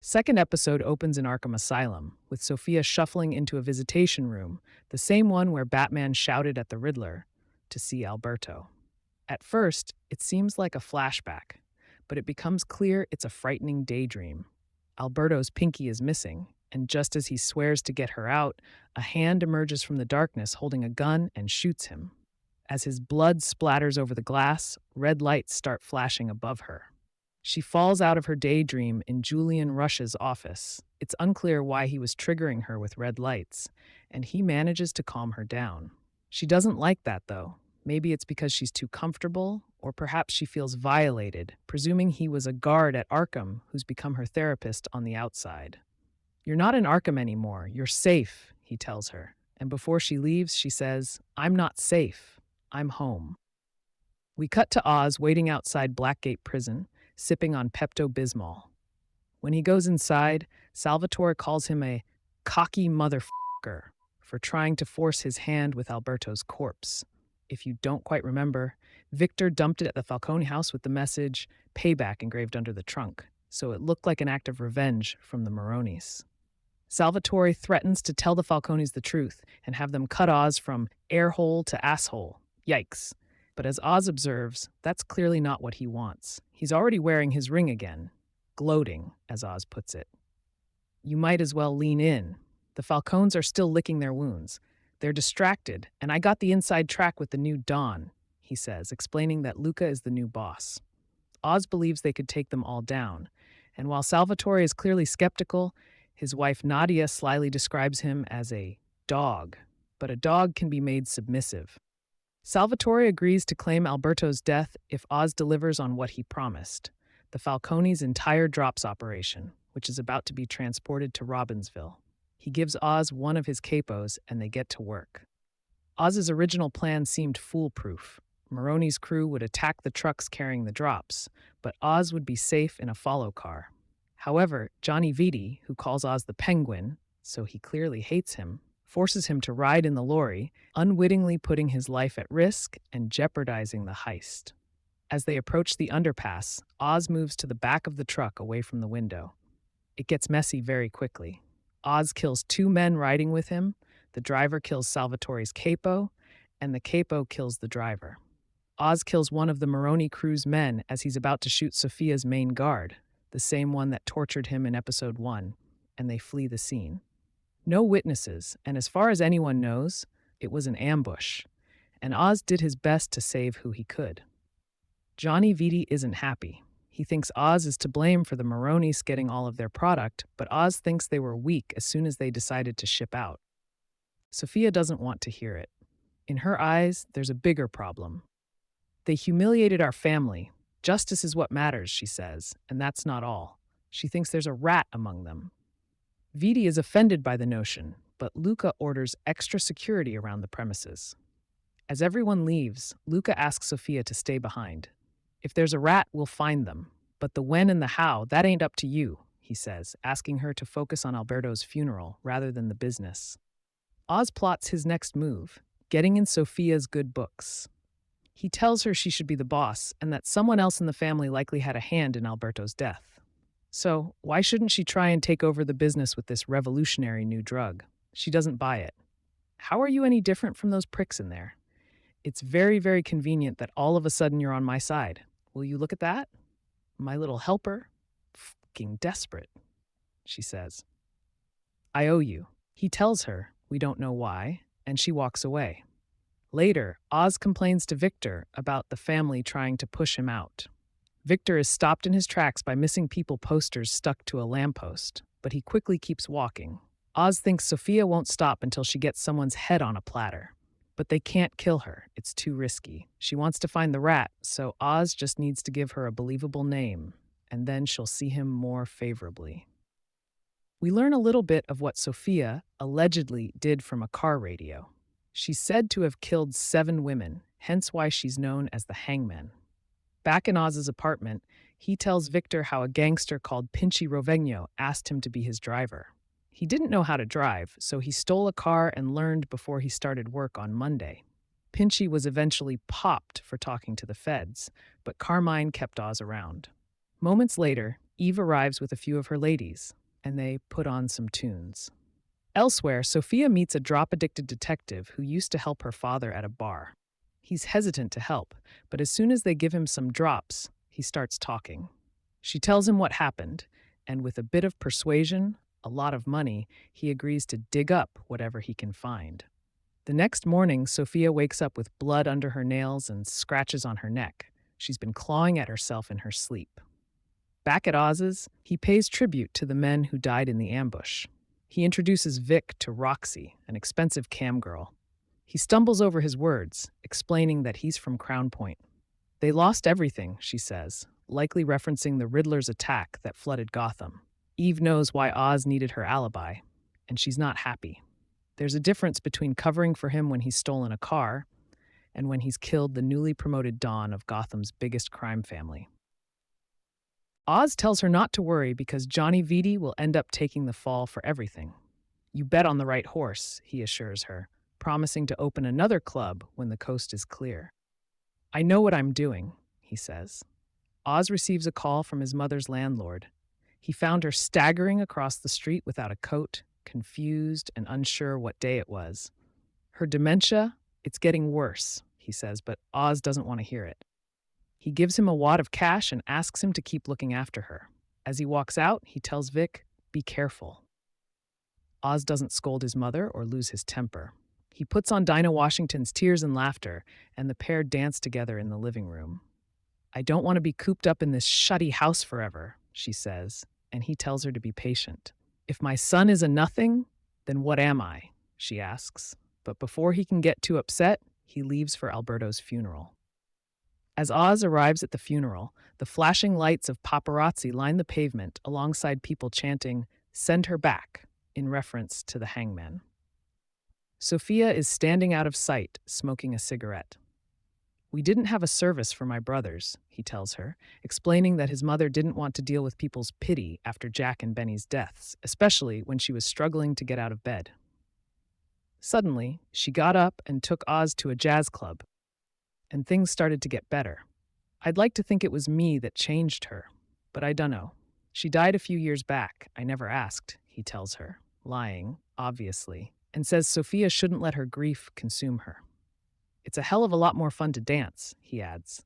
Second episode opens in Arkham Asylum, with Sofia shuffling into a visitation room, the same one where Batman shouted at the Riddler to see Alberto. At first, it seems like a flashback, but it becomes clear it's a frightening daydream. Alberto's pinky is missing, and just as he swears to get her out, a hand emerges from the darkness holding a gun and shoots him. As his blood splatters over the glass, red lights start flashing above her. She falls out of her daydream in Julian Rush's office. It's unclear why he was triggering her with red lights, and he manages to calm her down. She doesn't like that, though. Maybe it's because she's too comfortable, or perhaps she feels violated, presuming he was a guard at Arkham who's become her therapist on the outside. "You're not in Arkham anymore. You're safe," he tells her. And before she leaves, she says, "I'm not safe. I'm home." We cut to Oz waiting outside Blackgate Prison, sipping on Pepto-Bismol. When he goes inside, Salvatore calls him a cocky motherfucker for trying to force his hand with Alberto's corpse. If you don't quite remember, Victor dumped it at the Falcone house with the message, "Payback," engraved under the trunk, so it looked like an act of revenge from the Maronis. Salvatore threatens to tell the Falcones the truth and have them cut Oz from airhole to asshole. Yikes. But as Oz observes, that's clearly not what he wants. He's already wearing his ring again. Gloating, as Oz puts it. "You might as well lean in. The Falcones are still licking their wounds. They're distracted, and I got the inside track with the new Dawn," he says, explaining that Luca is the new boss. Oz believes they could take them all down, and while Salvatore is clearly skeptical, his wife Nadia slyly describes him as a dog, but a dog can be made submissive. Salvatore agrees to claim Alberto's death if Oz delivers on what he promised, the Falcone's entire drops operation, which is about to be transported to Robbinsville. He gives Oz one of his capos, and they get to work. Oz's original plan seemed foolproof. Maroni's crew would attack the trucks carrying the drops, but Oz would be safe in a follow car. However, Johnny Vitti, who calls Oz the Penguin, so he clearly hates him, forces him to ride in the lorry, unwittingly putting his life at risk and jeopardizing the heist. As they approach the underpass, Oz moves to the back of the truck away from the window. It gets messy very quickly. Oz kills two men riding with him, the driver kills Salvatore's capo, and the capo kills the driver. Oz kills one of the Maroni crew's men as he's about to shoot Sofia's main guard, the same one that tortured him in episode 1, and they flee the scene. No witnesses, and as far as anyone knows, it was an ambush, and Oz did his best to save who he could. Johnny Vitti isn't happy. He thinks Oz is to blame for the Maronis getting all of their product, but Oz thinks they were weak as soon as they decided to ship out. Sofia doesn't want to hear it. In her eyes, there's a bigger problem. "They humiliated our family. Justice is what matters," she says, and that's not all. She thinks there's a rat among them. Vitti is offended by the notion, but Luca orders extra security around the premises. As everyone leaves, Luca asks Sofia to stay behind. "If there's a rat, we'll find them. But the when and the how, that ain't up to you," he says, asking her to focus on Alberto's funeral rather than the business. Oz plots his next move, getting in Sofia's good books. He tells her she should be the boss and that someone else in the family likely had a hand in Alberto's death. So, why shouldn't she try and take over the business with this revolutionary new drug? She doesn't buy it. "How are you any different from those pricks in there? It's very, very convenient that all of a sudden you're on my side. Will you look at that? My little helper? Fucking desperate," she says. "I owe you." He tells her, we don't know why, and she walks away. Later, Oz complains to Victor about the family trying to push him out. Victor is stopped in his tracks by missing people posters stuck to a lamppost, but he quickly keeps walking. Oz thinks Sofia won't stop until she gets someone's head on a platter. But they can't kill her. It's too risky. She wants to find the rat, so Oz just needs to give her a believable name, and then she'll see him more favorably. We learn a little bit of what Sofia allegedly did from a car radio. She's said to have killed 7 women, hence why she's known as the Hangman. Back in Oz's apartment, he tells Victor how a gangster called Pinchy Rovegno asked him to be his driver. He didn't know how to drive, so he stole a car and learned before he started work on Monday. Pinchy was eventually popped for talking to the feds, but Carmine kept Oz around. Moments later, Eve arrives with a few of her ladies, and they put on some tunes. Elsewhere, Sofia meets a drop-addicted detective who used to help her father at a bar. He's hesitant to help, but as soon as they give him some drops, he starts talking. She tells him what happened, and with a bit of persuasion, a lot of money, he agrees to dig up whatever he can find. The next morning, Sofia wakes up with blood under her nails and scratches on her neck. She's been clawing at herself in her sleep. Back at Oz's, he pays tribute to the men who died in the ambush. He introduces Vic to Roxy, an expensive cam girl. He stumbles over his words, explaining that he's from Crown Point. They lost everything, she says, likely referencing the Riddler's attack that flooded Gotham. Eve knows why Oz needed her alibi, and she's not happy. There's a difference between covering for him when he's stolen a car and when he's killed the newly promoted Don of Gotham's biggest crime family. Oz tells her not to worry because Johnny Vitti will end up taking the fall for everything. You bet on the right horse, he assures her, promising to open another club when the coast is clear. I know what I'm doing, he says. Oz receives a call from his mother's landlord. He found her staggering across the street without a coat, confused and unsure what day it was. Her dementia, it's getting worse, he says, but Oz doesn't want to hear it. He gives him a wad of cash and asks him to keep looking after her. As he walks out, he tells Vic, be careful. Oz doesn't scold his mother or lose his temper. He puts on Dinah Washington's Tears and Laughter, and the pair dance together in the living room. I don't want to be cooped up in this shutty house forever, she says, and he tells her to be patient. If my son is a nothing, then what am I? She asks. But before he can get too upset, he leaves for Alberto's funeral. As Oz arrives at the funeral, the flashing lights of paparazzi line the pavement alongside people chanting, "Send her back," in reference to the hangman. Sofia is standing out of sight, smoking a cigarette. We didn't have a service for my brothers, he tells her, explaining that his mother didn't want to deal with people's pity after Jack and Benny's deaths, especially when she was struggling to get out of bed. Suddenly, she got up and took Oz to a jazz club, and things started to get better. I'd like to think it was me that changed her, but I dunno. She died a few years back. I never asked, he tells her, lying, obviously, and says Sofia shouldn't let her grief consume her. It's a hell of a lot more fun to dance, he adds.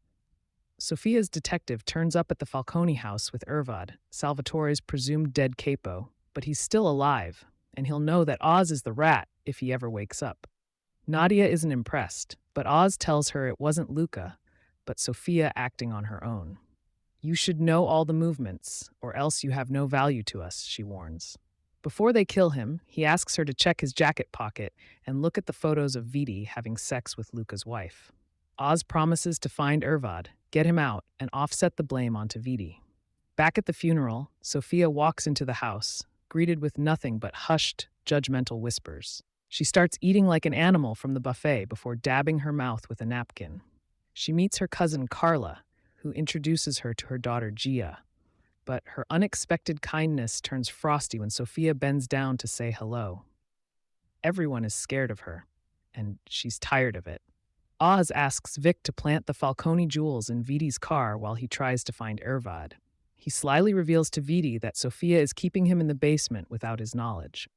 Sofia's detective turns up at the Falcone house with Ervad, Salvatore's presumed dead capo, but he's still alive, and he'll know that Oz is the rat if he ever wakes up. Nadia isn't impressed, but Oz tells her it wasn't Luca, but Sofia acting on her own. You should know all the movements, or else you have no value to us, she warns. Before they kill him, he asks her to check his jacket pocket and look at the photos of Vitti having sex with Luca's wife. Oz promises to find Ervad, get him out, and offset the blame onto Vitti. Back at the funeral, Sofia walks into the house, greeted with nothing but hushed, judgmental whispers. She starts eating like an animal from the buffet before dabbing her mouth with a napkin. She meets her cousin Carla, who introduces her to her daughter Gia. But her unexpected kindness turns frosty when Sofia bends down to say hello. Everyone is scared of her, and she's tired of it. Oz asks Vic to plant the Falcone jewels in Vitti's car while he tries to find Ervad. He slyly reveals to Vitti that Sofia is keeping him in the basement without his knowledge.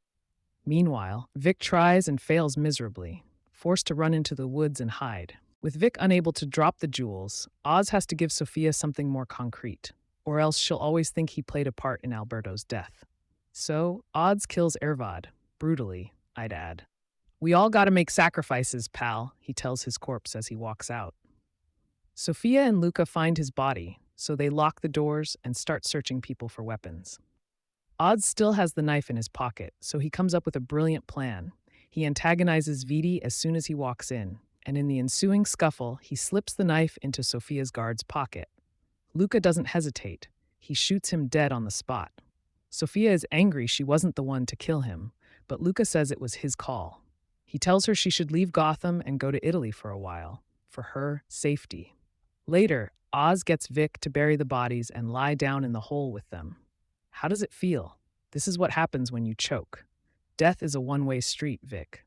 Meanwhile, Vic tries and fails miserably, forced to run into the woods and hide. With Vic unable to drop the jewels, Oz has to give Sofia something more concrete, or else she'll always think he played a part in Alberto's death. So, Oz kills Ervad, brutally, I'd add. We all gotta make sacrifices, pal, he tells his corpse as he walks out. Sofia and Luca find his body, so they lock the doors and start searching people for weapons. Oz still has the knife in his pocket, so he comes up with a brilliant plan. He antagonizes Vitti as soon as he walks in, and in the ensuing scuffle, he slips the knife into Sofia's guard's pocket. Luca doesn't hesitate. He shoots him dead on the spot. Sofia is angry she wasn't the one to kill him, but Luca says it was his call. He tells her she should leave Gotham and go to Italy for a while, for her safety. Later, Oz gets Vic to bury the bodies and lie down in the hole with them. How does it feel? This is what happens when you choke. Death is a one-way street, Vic.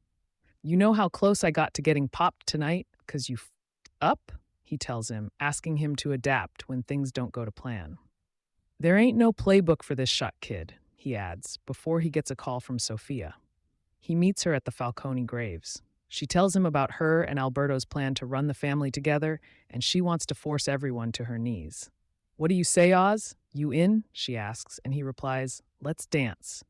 You know how close I got to getting popped tonight? 'Cause you f***ed up? He tells him, asking him to adapt when things don't go to plan. There ain't no playbook for this shot, kid, he adds, before he gets a call from Sofia. He meets her at the Falcone graves. She tells him about her and Alberto's plan to run the family together, and she wants to force everyone to her knees. What do you say, Oz? You in? She asks, and he replies, let's dance.